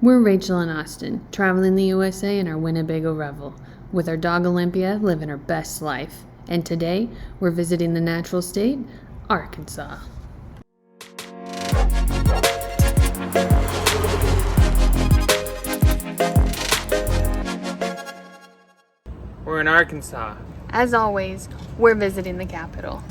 We're Rachel and Austin, traveling the USA in our Winnebago Revel, with our dog Olympia living her best life. And today, we're visiting the natural state, Arkansas. We're in Arkansas. As always, we're visiting the capital.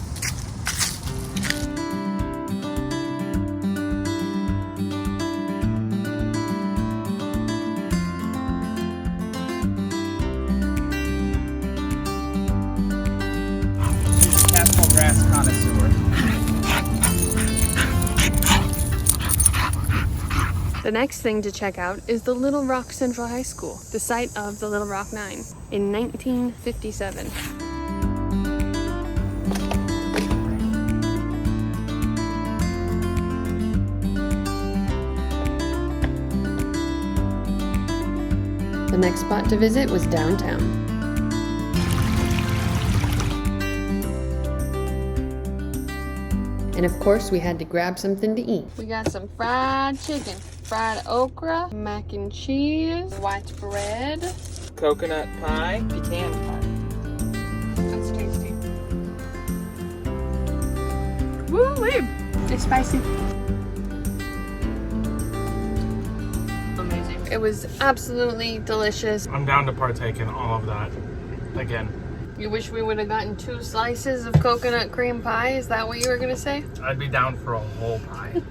Capital grass connoisseur. The next thing to check out is the Little Rock Central High School, the site of the Little Rock Nine, in 1957. The next spot to visit was downtown. And of course, we had to grab something to eat. We got some fried chicken, fried okra, mac and cheese, white bread, Coconut pie, pecan pie. That's tasty. Woo-wee! It's spicy. Amazing. It was absolutely delicious. I'm down to partake in all of that again. You wish we would have gotten 2 slices of coconut cream pie? Is that what you were gonna say? I'd be down for a whole pie.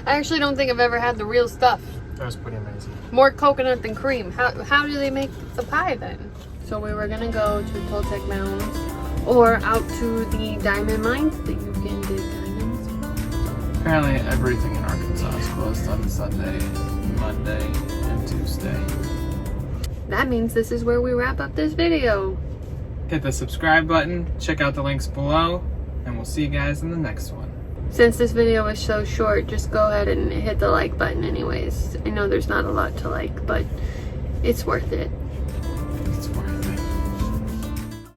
I actually don't think I've ever had the real stuff. That was pretty amazing. More coconut than cream. How do they make the pie then? So we were gonna go to Toltec Mounds or out to the diamond mines that you can dig diamonds. Apparently everything in Arkansas is closed on Sunday, Monday, and Tuesday. That means this is where we wrap up this video. Hit the subscribe button, check out the links below, and we'll see you guys in the next one. Since this video was so short, just go ahead and hit the like button anyways. I know there's not a lot to like, but it's worth it.